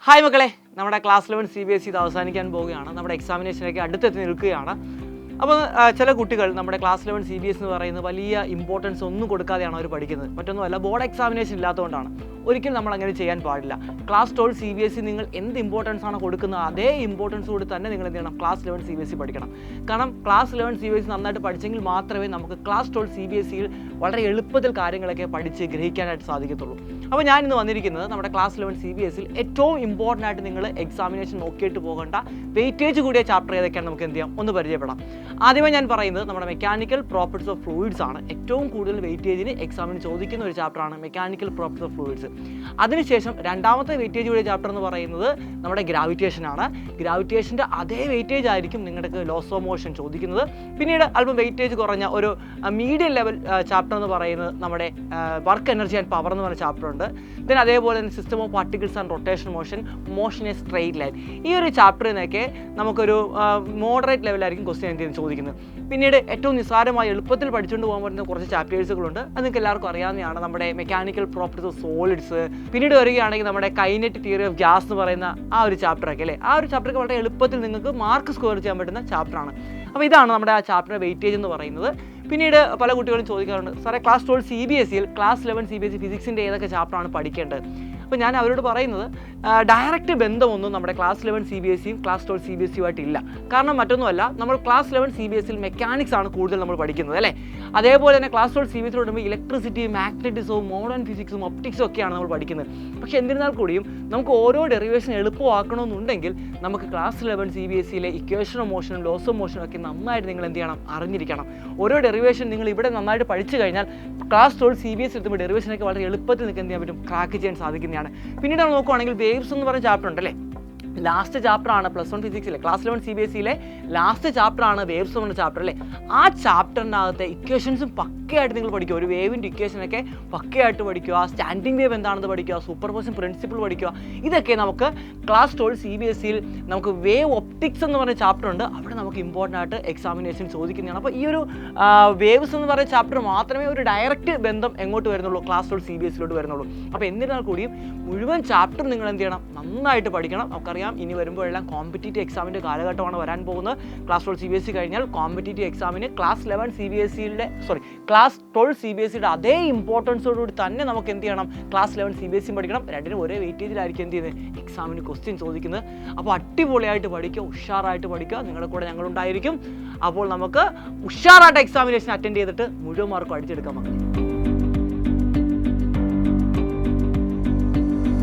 Hi മക്കളെ, നമ്മുടെ class 11 CBSE ഇത് അവസാനിക്കാൻ പോവുകയാണ്. നമ്മുടെ എക്സാമിനേഷനൊക്കെ അടുത്തെത്തി നിൽക്കുകയാണ്. അപ്പോൾ ചില കുട്ടികൾ നമ്മുടെ ക്ലാസ് 11 CBSE എന്ന് പറയുന്നത് വലിയ ഇമ്പോർട്ടൻസ് ഒന്നും കൊടുക്കാതെയാണ് അവർ പഠിക്കുന്നത്. മറ്റൊന്നുമല്ല, ബോർഡ് എക്സാമിനേഷൻ ഇല്ലാത്തതുകൊണ്ടാണ്. ഒരിക്കലും നമ്മൾ അങ്ങനെ ചെയ്യാൻ പാടില്ല. ക്ലാസ് 12 CBSE നിങ്ങൾ എന്ത് ഇമ്പോർട്ടൻസ് ആണ് കൊടുക്കുന്നത് അതേ ഇമ്പോർട്ടൻസ് കൂടി തന്നെ നിങ്ങൾ എന്ത് ചെയ്യണം, ക്ലാസ് 11 CBSE പഠിക്കണം. കാരണം ക്ലാസ് 11 CBSE നന്നായിട്ട് പഠിച്ചെങ്കിൽ മാത്രമേ നമുക്ക് ക്ലാസ് 12 CBSEയിൽ വളരെ എളുപ്പത്തിൽ കാര്യങ്ങളൊക്കെ പഠിച്ച് ഗ്രഹിക്കാനായിട്ട് സാധിക്കത്തുള്ളൂ. അപ്പോൾ ഞാൻ ഇന്ന് വന്നിരിക്കുന്നത് നമ്മുടെ ക്ലാസ് 11 CBSEയിൽ ഏറ്റവും ഇമ്പോർട്ടൻ്റ് ആയിട്ട് നിങ്ങൾ എക്സാമിനേഷൻ നോക്കിയിട്ട് പോകേണ്ട വെയിറ്റേജ് കൂടിയ ചാപ്റ്റർ ഏതൊക്കെയാണ് നമുക്ക് എന്ത് ചെയ്യാം ഒന്ന് പരിചയപ്പെടാം. ആദ്യമേ ഞാൻ പറയുന്നത് നമ്മുടെ മെക്കാനിക്കൽ പ്രോപ്പർട്ടീസ് ഓഫ് ഫ്ലൂയിഡ്സ് ആണ്. ഏറ്റവും കൂടുതൽ വെയിറ്റേജിന് എക്സാമിന് ചോദിക്കുന്ന ഒരു ചാപ്റ്ററാണ് മെക്കാനിക്കൽ പ്രോപ്പർട്ടീസ് ഓഫ് ഫ്ലൂയിഡ്സ്. അതിനുശേഷം രണ്ടാമത്തെ വെയിറ്റേജ് കൂടിയ ചാപ്റ്റർ എന്ന് പറയുന്നത് നമ്മുടെ ഗ്രാവിറ്റേഷൻ ആണ്. ഗ്രാവിറ്റേഷൻ്റെ അതേ വെയിറ്റേജ് ആയിരിക്കും നിങ്ങൾക്ക് ലോസ് ഓഫ് മോഷൻ ചോദിക്കുന്നത്. പിന്നീട് അല്പം വെയിറ്റേജ് കുറഞ്ഞ ഒരു മീഡിയം ലെവൽ ചാപ്റ്റർ എന്ന് പറയുന്നത് നമ്മുടെ വർക്ക് എനർജി ആൻഡ് പവർ എന്ന് പറയുന്ന ചാപ്റ്റർ ഉണ്ട്. ദെൻ അതേപോലെ തന്നെ system of particles and rotation motion A straight line. ഈ ഒരു ചാപ്റ്ററിനൊക്കെ നമുക്കൊരു മോഡറേറ്റ് ലെവലായിരിക്കും ക്വസ്റ്റ്യൻ എന്ത് ചോദിക്കുന്നത്. പിന്നീട് ഏറ്റവും നിസ്സാരമായി എളുപ്പത്തിൽ പഠിച്ചുകൊണ്ട് പോകാൻ പറ്റുന്ന കുറച്ച് ചാപ്റ്റേഴ്സുകളുണ്ട്. അത് നിങ്ങൾക്ക് എല്ലാവർക്കും അറിയാവുന്നതാണ്. നമ്മുടെ മെക്കാനിക്കൽ പ്രോപ്പർട്ടീസ് ഓഫ് സോളിഡ്സ്. പിന്നീട് വരികയാണെങ്കിൽ നമ്മുടെ കൈനറ്റിക് തിയറി ഓഫ് ഗ്യാസ് എന്ന് പറയുന്ന ആ ഒരു ചാപ്റ്ററൊക്കെ അല്ലേ, ആ ഒരു ചാപ്റ്ററൊക്കെ വളരെ എളുപ്പത്തിൽ നിങ്ങൾക്ക് മാർക്ക് സ്കോർ ചെയ്യാൻ പറ്റുന്ന ചാപ്റ്ററാണ്. അപ്പോൾ ഇതാണ് നമ്മുടെ ആ ചാപ്റ്റർ വെയിറ്റേജ് എന്ന് പറയുന്നത്. പിന്നീട് പല കുട്ടികളും ചോദിക്കാറുണ്ട്, സാറേ ക്ലാസ് 12 CBSEയിൽ ക്ലാസ് 11 CBSE ഫിസിക്സിൻ്റെ ഏതൊക്കെ ചാപ്റ്ററാണ് പഠിക്കേണ്ടത്? അപ്പോൾ ഞാൻ അവരോട് പറയുന്നത് ഡയറക്റ്റ് ബന്ധമൊന്നും നമ്മുടെ ക്ലാസ് 11 CBSEയും ക്ലാസ് 12 CBSEയുമായിട്ട് ഇല്ല. കാരണം മറ്റൊന്നുമല്ല, നമ്മൾ ക്ലാസ് 11 CBSEയിൽ മെക്കാനിക്സ് ആണ് കൂടുതൽ നമ്മൾ പഠിക്കുന്നത് അല്ലേ. അതേപോലെ തന്നെ ക്ലാസ് 12 CBSE വിടുമ്പോൾ ഇലക്ട്രിസിറ്റി, മാഗ്നറ്റിസവും മോഡേൺ ഫിസിക്സും ഒപ്റ്റിക്സും ഒക്കെയാണ് നമ്മൾ പഠിക്കുന്നത്. പക്ഷേ എന്നിരുന്നാൽ കൂടിയും നമുക്ക് ഓരോ ഡെറിവേഷൻ എളുപ്പമാക്കണമെന്നുണ്ടെങ്കിൽ നമുക്ക് ക്ലാസ് 11 CBSEയിലെ ഇക്വേഷൻ ഓഫ് മോഷനും ലോസ് ഓഫ് മോഷനും ഒക്കെ നന്നായിട്ട് നിങ്ങൾ എന്ത് ചെയ്യണം, അറിഞ്ഞിരിക്കണം. ഓരോ ഡെറിവേഷൻ നിങ്ങൾ ഇവിടെ നന്നായിട്ട് പഠിച്ചു കഴിഞ്ഞാൽ ക്ലാസ് 12 CBSE എടുത്തുമ്പോൾ ഡെറിവേഷനൊക്കെ വളരെ എളുപ്പത്തിൽ നിങ്ങൾക്ക് എന്ത് ചെയ്യാൻ പറ്റും, ക്രാക്ക് ചെയ്യാൻ സാധിക്കുന്നതാണ്. പിന്നീട് നമ്മൾ നോക്കുകയാണെങ്കിൽ വേവ്സ് എന്ന് പറയുന്ന ചാപ്റ്റർ ഉണ്ടല്ലേ, ലാസ്റ്റ് ചാപ്റ്ററാണ് പ്ലസ് 1 ഫിസിക്സിലെ ക്ലാസ് 11 CBSEയിലെ ലാസ്റ്റ് ചാപ്റ്ററാണ് വേവ്സ് എന്ന ചാപ്റ്റർ അല്ലേ. ആ ചാപ്റ്ററിനകത്തെ ഇക്വേഷൻസും പക്കയായിട്ട് നിങ്ങൾ പഠിക്കുക. ഒരു വേവിൻ്റെ ഇക്വേഷനൊക്കെ പക്കയായിട്ട് പഠിക്കുക. സ്റ്റാൻഡിങ് വേവ് എന്താണെന്ന് പഠിക്കുക. സൂപ്പർപോസിഷൻ പ്രിൻസിപ്പിൾ പഠിക്കുക. ഇതൊക്കെ നമുക്ക് ക്ലാസ് 12 CBSEയിൽ നമുക്ക് വേവ് ഒപ്റ്റിക്സ് എന്ന് പറയുന്ന ചാപ്റ്റർ ഉണ്ട്. അവിടെ നമുക്ക് ഇമ്പോർട്ടൻ്റ് ആയിട്ട് എക്സാമിനേഷൻ ചോദിക്കുന്നതാണ്. അപ്പോൾ ഈ ഒരു വേവ്സ് എന്ന് പറയുന്ന ചാപ്റ്റർ മാത്രമേ ഒരു ഡയറക്റ്റ് ബന്ധം എങ്ങോട്ട് വരുന്നുള്ളൂ, ക്ലാസ് 12 CBSEയിലോട്ട് വരുന്നുള്ളൂ. അപ്പോൾ എന്നിരുന്നാൽ കൂടിയും മുഴുവൻ ചാപ്റ്റർ നിങ്ങൾ എന്ത് ചെയ്യണം, നന്നായിട്ട് പഠിക്കണം. നമുക്കറിയാം ഇനി വരുമ്പോഴെല്ലാം കോമ്പറ്റീറ്റീവ് എക്സാമിൻ്റെ കാലഘട്ടമാണ് വരാൻ പോകുന്നത്. ക്ലാസ് 12 CBSE കഴിഞ്ഞാൽ കോമ്പറ്റീറ്റീവ് എക്സാമിന് ക്ലാസ് 12 CBSEയുടെ അതേ ഇമ്പോർട്ടൻസോടുകൂടി തന്നെ നമുക്ക് എന്ത് ചെയ്യണം, ക്ലാസ് 11 CBSE പഠിക്കണം. രണ്ടിനും ഒരേ വെയിറ്റേജിലായിരിക്കും എന്ത് ചെയ്യുന്നത്, എക്സാമിന് ക്വസ്റ്റ്യൻ ചോദിക്കുന്നത്. അപ്പോൾ അടിപൊളിയായിട്ട് പഠിക്കുക, ഉഷാറായിട്ട് പഠിക്കുക. നിങ്ങളുടെ കൂടെ ഞങ്ങളുണ്ടായിരിക്കും. അപ്പോൾ നമുക്ക് ഉഷാറായിട്ട് എക്സാമിനേഷൻ അറ്റൻഡ് ചെയ്തിട്ട് മുഴുവൻ മാർക്കും അടിച്ചെടുക്കാൻ മതി.